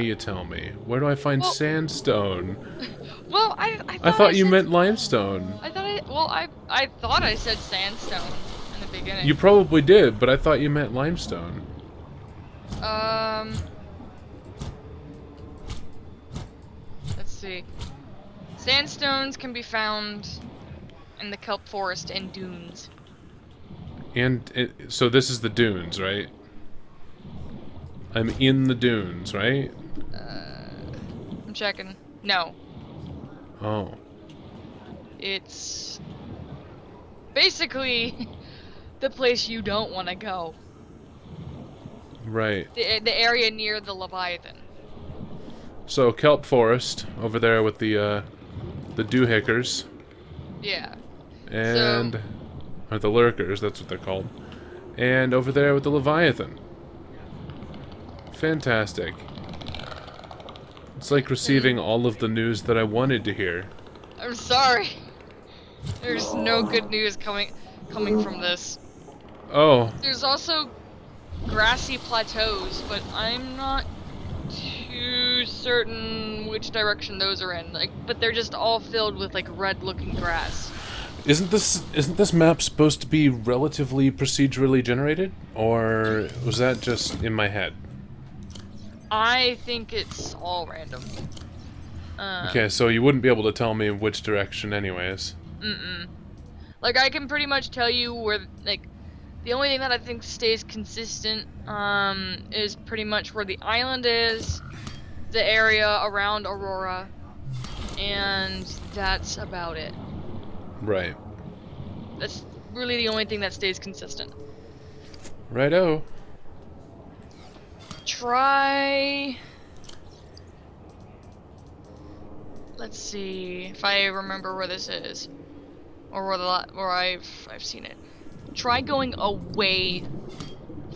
you tell me. Where do I find sandstone? Well, I thought you meant limestone. I thought I said sandstone in the beginning. You probably did, but I thought you meant limestone. Let's see. Sandstones can be found in the kelp forest and dunes. So this is the dunes, right? I'm in the dunes, right? I'm checking. No. Oh. It's basically the place you don't want to go. Right. The area near the Leviathan. So kelp forest over there with the doohickers. Yeah. And or the lurkers, that's what they're called. And over there with the Leviathan. Fantastic. It's like receiving all of the news that I wanted to hear. I'm sorry. There's no good news coming from this. Oh. There's also Grassy Plateaus, but I'm not too certain which direction those are in. But they're just all filled with like red-looking grass. Isn't this map supposed to be relatively procedurally generated, or was that just in my head? I think it's all random. Okay, so you wouldn't be able to tell me which direction anyways. Like, I can pretty much tell you where, like, the only thing that I think stays consistent, is pretty much where the island is, the area around Aurora, and that's about it. Right. That's really the only thing that stays consistent. Righto. Try... Let's see if I remember where this is, or where I've seen it. Try going away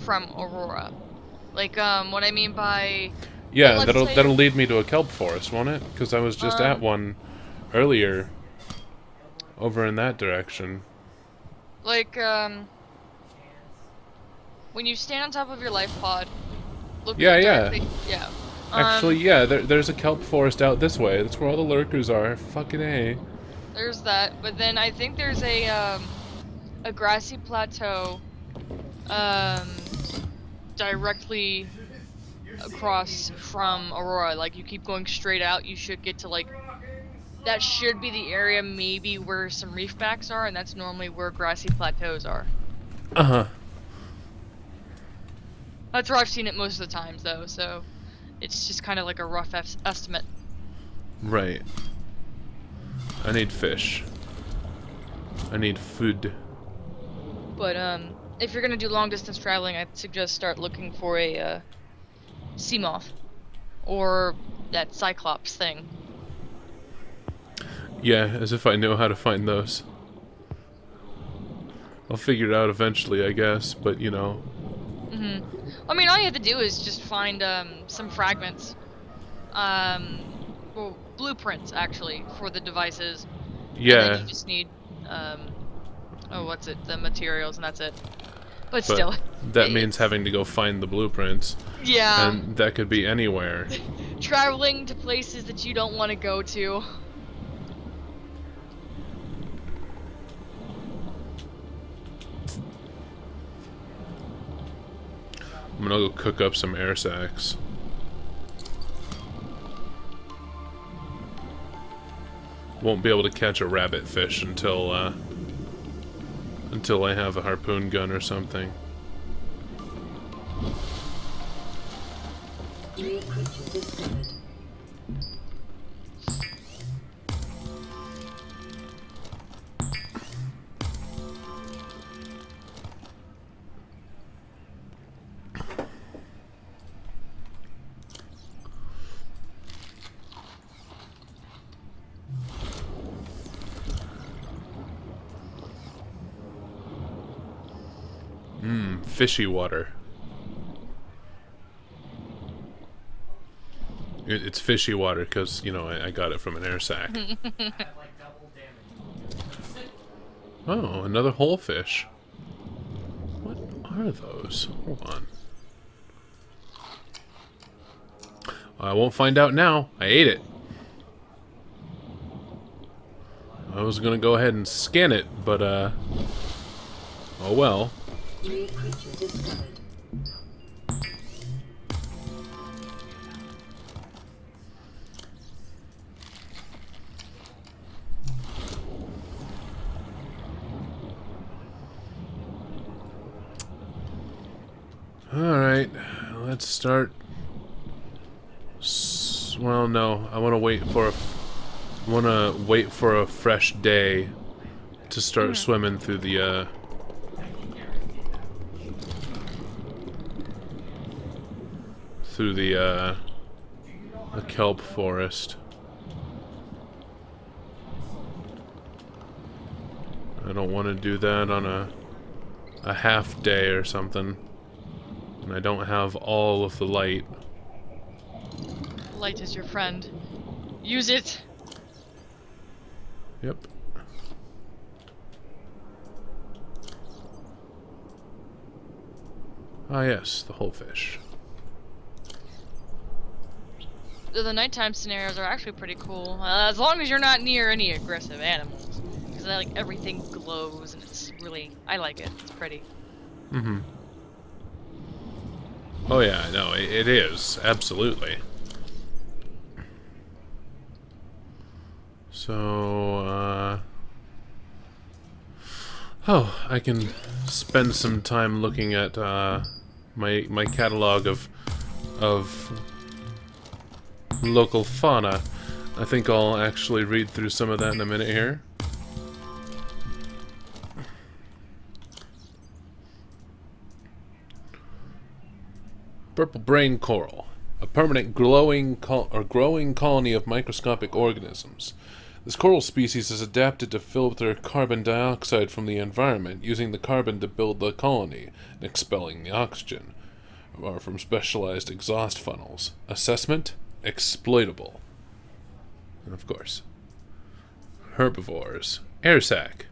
from Aurora. Like, what I mean by... Yeah, that'll lead me to a kelp forest, won't it? Because I was just at one earlier over in that direction. Like, when you stand on top of your life pod, look directly, yeah. Actually, yeah, there's a kelp forest out this way. That's where all the lurkers are. Fucking A. There's that, but then I think there's a grassy plateau, directly across from Aurora. Like, you keep going straight out, you should get to, like, that should be the area maybe where some reefbacks are, and that's normally where grassy plateaus are. Uh-huh. That's where I've seen it most of the times, though, so it's just kind of like a rough estimate. Right. I need fish. I need food. But, if you're gonna do long-distance traveling, I'd suggest start looking for a, sea moth. Or that cyclops thing. Yeah, as if I know how to find those. I'll figure it out eventually, I guess, but you know. I mean, all you have to do is just find, some fragments. Well, blueprints, actually, for the devices. Yeah. And then you just need, the materials, and that's it. But still. That means having to go find the blueprints. Yeah. And that could be anywhere. Traveling to places that you don't want to go to. I'm gonna go cook up some air sacs. Won't be able to catch a rabbit fish until I have a harpoon gun or something. New creature discovered. Fishy water. It's fishy water because, you know, I got it from an air sac. Oh, another whole fish. What are those? Hold on. I won't find out now. I ate it. I was gonna go ahead and scan it, but, oh well. New creature discovered. Alright, let's start. Well, no, I want to wait for a fresh day to start swimming through the kelp forest. I don't want to do that on a half day or something. And I don't have all of the light. Light is your friend. Use it. Yep. Ah yes, the whole fish. The nighttime scenarios are actually pretty cool, as long as you're not near any aggressive animals. Because like everything glows and it's really, I like it. It's pretty. Mm-hmm. Oh yeah, no, it is absolutely. So, oh, I can spend some time looking at my catalog of local fauna. I think I'll actually read through some of that in a minute here. Purple brain coral, a permanent growing colony of microscopic organisms. This coral species is adapted to filter carbon dioxide from the environment, using the carbon to build the colony and expelling the oxygen from specialized exhaust funnels. Assessment: exploitable. And of course, herbivores. Air sac.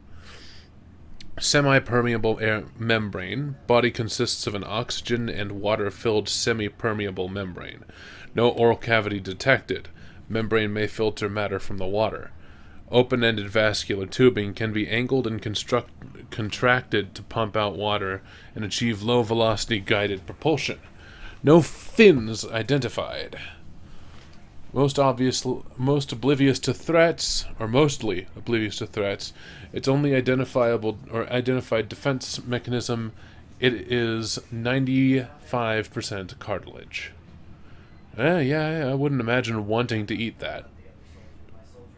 Semi-permeable air membrane. Body consists of an oxygen and water-filled semi-permeable membrane. No oral cavity detected. Membrane may filter matter from the water. Open-ended vascular tubing can be angled and contracted to pump out water and achieve low-velocity guided propulsion. No fins identified. Mostly oblivious to threats, its only identified defense mechanism, it is 95% cartilage. Yeah, I wouldn't imagine wanting to eat that.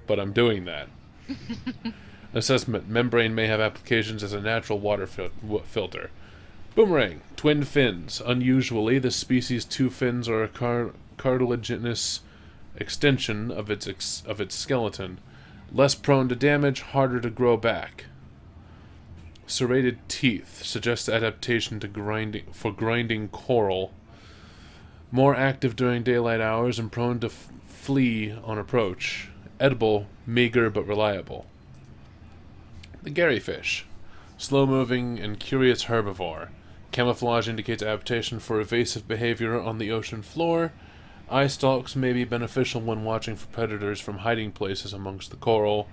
But I'm doing that. Assessment: membrane may have applications as a natural water filter. Boomerang. Twin fins. Unusually, this species' two fins are a cartilaginous extension of its skeleton, less prone to damage, harder to grow back. Serrated teeth suggests adaptation to grinding coral. More active during daylight hours and prone to flee on approach. Edible, meager but reliable. The garryfish, slow-moving and curious herbivore. Camouflage indicates adaptation for evasive behavior on the ocean floor. Eye stalks may be beneficial when watching for predators from hiding places amongst the coral.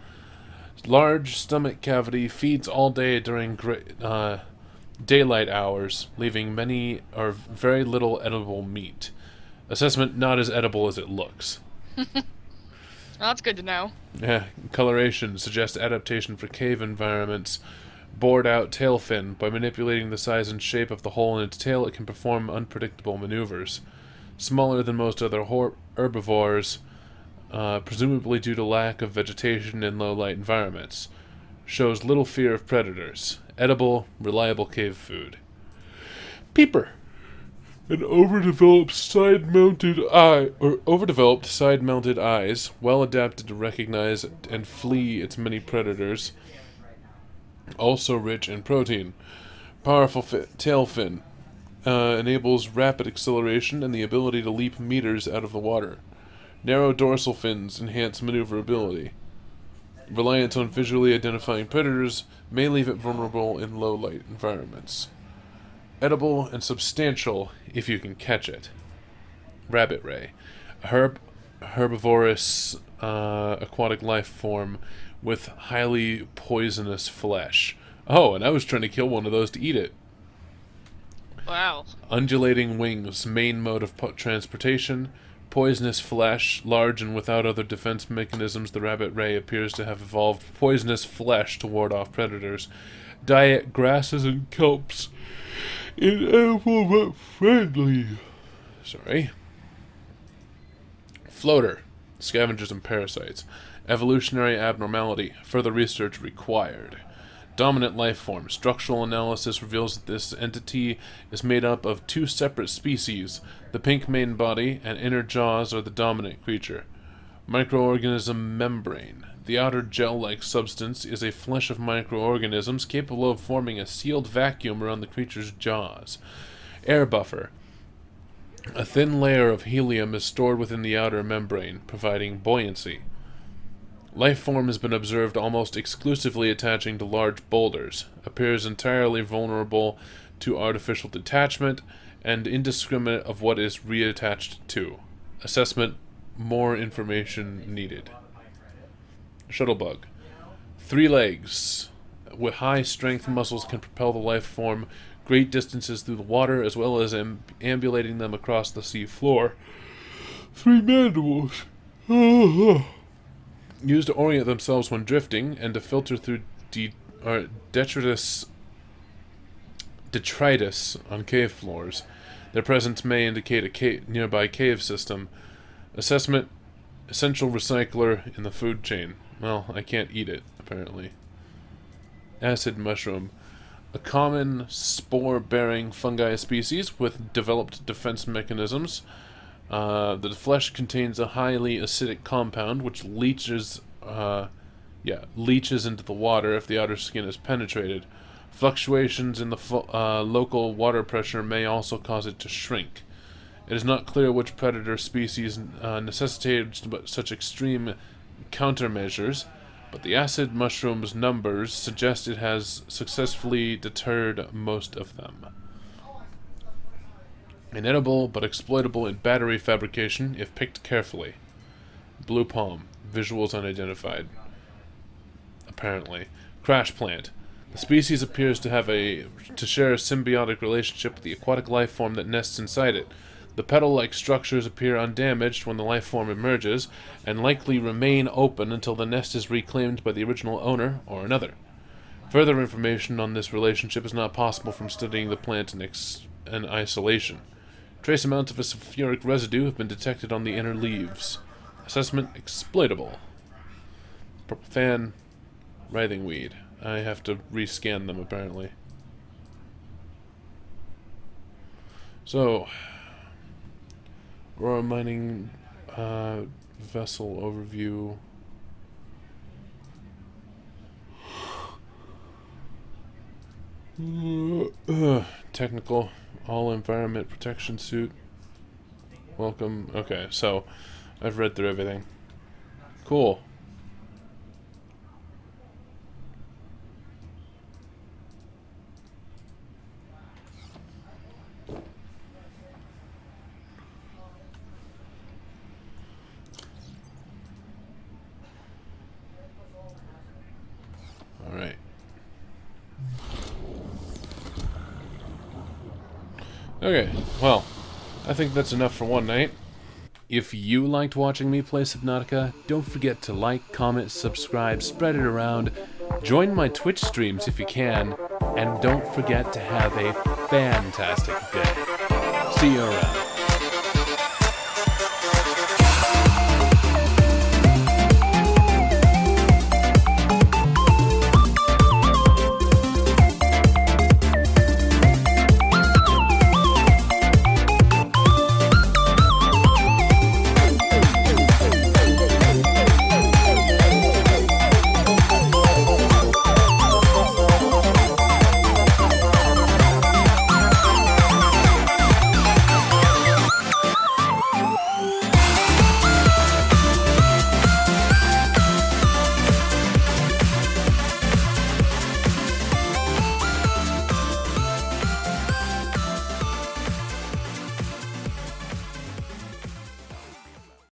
Large stomach cavity, feeds all day during daylight hours, leaving many or very little edible meat. Assessment: not as edible as it looks. Well, that's good to know. Yeah, coloration suggests adaptation for cave environments. Bored out tail fin. By manipulating the size and shape of the hole in its tail, it can perform unpredictable maneuvers. Smaller than most other herbivores, presumably due to lack of vegetation in low-light environments. Shows little fear of predators. Edible, reliable cave food. Peeper. An overdeveloped side-mounted eyes, well adapted to recognize and flee its many predators. Also rich in protein. Powerful tail fin. Enables rapid acceleration and the ability to leap meters out of the water. Narrow dorsal fins enhance maneuverability. Reliance on visually identifying predators may leave it vulnerable in low-light environments. Edible and substantial if you can catch it. Rabbit ray. herbivorous aquatic life form with highly poisonous flesh. Oh, and I was trying to kill one of those to eat it. Wow. Undulating wings, main mode of transportation. Poisonous flesh, large and without other defense mechanisms, the rabbit ray appears to have evolved poisonous flesh to ward off predators. Diet grasses and kelps. Inedible but friendly. Sorry. Floater. Scavengers and parasites. Evolutionary abnormality. Further research required. Dominant life form. Structural analysis reveals that this entity is made up of two separate species. The pink main body and inner jaws are the dominant creature. Microorganism membrane. The outer gel-like substance is a flesh of microorganisms capable of forming a sealed vacuum around the creature's jaws. Air buffer. A thin layer of helium is stored within the outer membrane, providing buoyancy. Life form has been observed almost exclusively attaching to large boulders, appears entirely vulnerable to artificial detachment, and indiscriminate of what is reattached to. Assessment, more information needed. Shuttlebug. 3 legs. With high strength muscles can propel the life form great distances through the water, as well as ambulating them across the sea floor. 3 mandibles. Used to orient themselves when drifting and to filter through detritus on cave floors. Their presence may indicate a nearby cave system. Assessment, essential recycler in the food chain. Well, I can't eat it, apparently. Acid mushroom. A common spore-bearing fungi species with developed defense mechanisms. The flesh contains a highly acidic compound which leaches into the water if the outer skin is penetrated. Fluctuations in the local water pressure may also cause it to shrink. It is not clear which predator species necessitated such extreme countermeasures, but the acid mushroom's numbers suggest it has successfully deterred most of them. Inedible, but exploitable in battery fabrication if picked carefully. Blue palm. Visuals unidentified. Apparently. Crash plant. The species appears to share a symbiotic relationship with the aquatic life form that nests inside it. The petal-like structures appear undamaged when the life form emerges, and likely remain open until the nest is reclaimed by the original owner or another. Further information on this relationship is not possible from studying the plant in isolation. Trace amounts of a sulfuric residue have been detected on the inner leaves. Assessment, exploitable. Purple fan, writhing weed. I have to rescan them, apparently. So, Aurora mining vessel overview. Technical, all environment protection suit. Welcome. Okay, so I've read through everything. Cool. All right. Okay, well, I think that's enough for one night. If you liked watching me play Subnautica, don't forget to like, comment, subscribe, spread it around, join my Twitch streams if you can, and don't forget to have a fantastic day. See you around.